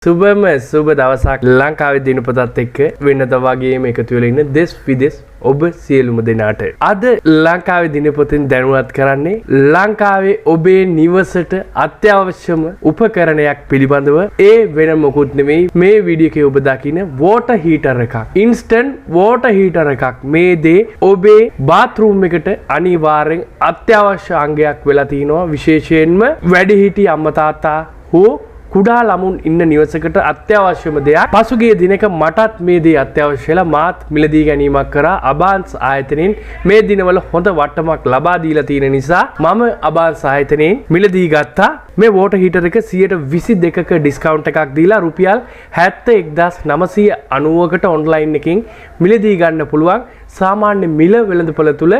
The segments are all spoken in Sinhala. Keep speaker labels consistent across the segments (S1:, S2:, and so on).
S1: සුබම සුබ දවසක් ලංකාවේ දිනපොතත් එක්ක වෙනද වගේම එකතු වෙලා ඉන්න දෙස් විදෙස් ඔබ සියලුම දෙනාට අද ලංකාවේ දිනපොතෙන් දැනුවත් කරන්නේ ලංකාවේ ඔබේ නිවසට අත්‍යවශ්‍යම උපකරණයක් පිළිබඳව ඒ වෙන මොකුත් නෙමෙයි මේ වීඩියෝ එකේ ඔබ දකින වෝටර් හීටර් එකක් ඉන්ස්ටන්ට් වෝටර් හීටර් එකක් මේ දේ ඔබේ බාත්රූම් එකට අනිවාර්යෙන් අත්‍යවශ්‍ය අංගයක් වෙලා තිනවා විශේෂයෙන්ම වැඩිහිටි අම්මා තාත්තා හෝ කුඩා ළමුන් ඉන්න නිවසකට අත්‍යවශ්‍යම දෙයක්. පසුගිය දිනක මටත් මේ දේ අවශ්‍යලා මාත් මිලදී ගැනීමක් කරා abans ආයතනයෙන් මේ දිනවල හොඳ වට්ටමක් ලබා දීලා තියෙන නිසා මම abans ආයතනයෙන් මිලදී ගත්තා. මේ වෝටර් හීටර් එක 122ක ඩිස්කවුන්ට් එකක් දීලා රුපියල් 71990කට ඔන්ලයින් එකකින් මිලදී ගන්න පුළුවන්. සාමාන්‍ය මිල වෙළඳපොළ තුල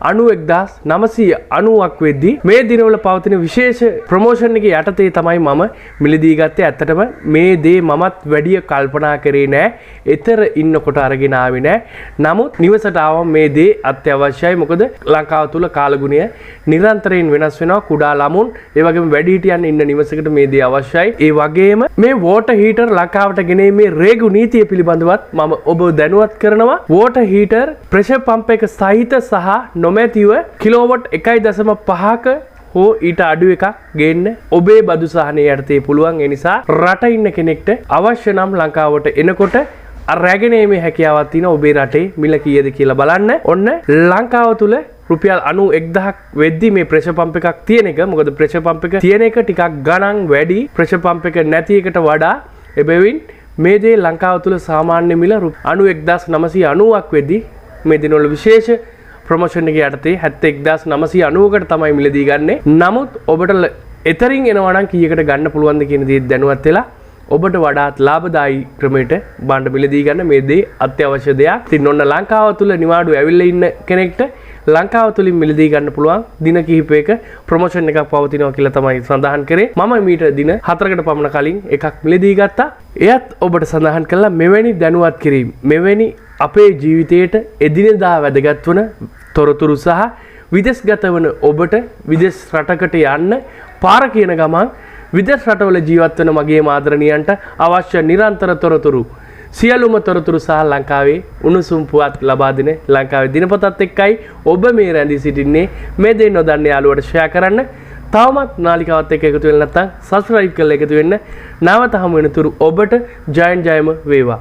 S1: 91990ක් වෙද්දී මේ දිනවල පවතින විශේෂ ප්‍රොමෝෂන් එකේ යටතේ තමයි මම මිලදී ගත්තේ. ඇත්තටම මේ දේ මමත් වැඩි කල්පනා කරේ නෑ. ඊතර ඉන්නකොට අරගෙන ආවේ නෑ. නමුත් නිවසට ආවම මේ දේ අත්‍යවශ්‍යයි. මොකද ලංකාව තුල කාලගුණය නිරන්තරයෙන් වෙනස් වෙනවා. කුඩා ළමුන් ඒ වගේම වැඩිහිටියන් ඉන්න නිවසකට මේ දේ අවශ්‍යයි. ඒ වගේම මේ වෝටර් හීටර් ලංකාවට ගෙනීමේ රේගු නීතිය පිළිබඳවත් මම ඔබ දැනුවත් කරනවා. වෝටර් හීටර් ප්‍රෙෂර් පම්ප් එක සහිත සහ නොමැතිව කිලෝවොට් 1.5ක හෝ ඊට අඩු එකක් ගේන්න ඔබේ බදු සහනය යටතේ පුළුවන්. ඒ නිසා රට ඉන්න කෙනෙක්ට අවශ්‍ය නම් ලංකාවට එනකොට රැගෙනීමේ හැකියාවක් තියෙන ඔබේ රටේ මිල කීයද කියලා බලන්න. ඔන්න ලංකාව තුල රුපියල් 91000ක් වෙද්දි මේ ප්‍රෙෂර් පම්ප් එකක් තියෙන එක. මොකද ප්‍රෙෂර් පම්ප් එක තියෙන එක ටිකක් ගණන් වැඩි ප්‍රෙෂර් පම්ප් එක නැති එකට වඩා. එබැවින් මේ දේ ලංකාව තුල සාමාන්‍ය මිල 91990ක් වෙද්දි මේ දිනවල විශේෂ ප්‍රොමෝෂන් එකේ යටතේ 71990කට තමයි මිලදී ගන්නෙ. නමුත් ඔබට එතරින් එනවා නම් කීයකට ගන්න පුළුවන්ද කියන දේ දැනුවත් වෙලා ඔබට වඩාත් ලාභදායී ක්‍රමයකට බාණ්ඩ මිලදී ගන්න මේ දේ අත්‍යවශ්‍ය දෙයක්. ඉතින් ඔන්න ලංකාව තුල නිවාඩු ඇවිල්ලා ඉන්න කෙනෙක්ට ලංකාව තුලින් මිලදී ගන්න පුළුවන් දින කිහිපයක ප්‍රොමෝෂන් එකක් පවතිනවා කියලා තමයි සඳහන් කරේ. මම මීට දින 4කට පමණ කලින් එකක් මිලදී ගත්තා. එයත් ඔබට සඳහන් කළා මෙවැනි දැනුවත් කිරීම මෙවැනි අපේ ජීවිතයට එදිනෙදා වැදගත් වන තොරතුරු සහ විදේශගත වන ඔබට විදේශ රටකට යන්න පාර කියන ගමන් විදේශ රටවල ජීවත් වෙන මගේ ආදරණීයන්ට අවශ්‍ය නිරන්තර තොරතුරු සියලුම තොරතුරු සහ ලංකාවේ උණුසුම් පුවත් ලබා දෙන ලංකාවේ දිනපොතත් එක්කයි ඔබ මේ රැඳී සිටින්නේ. මේ දේ නොදන්න යාළුවට ෂෙයා කරන්න. තවමත් නාලිකාවත් එක්ක එකතු වෙලා නැත්නම් සබ්ස්ක්‍රයිබ් කරලා එකතු වෙන්න. නැවත හමු වෙනතුරු ඔබට ජයම වේවා.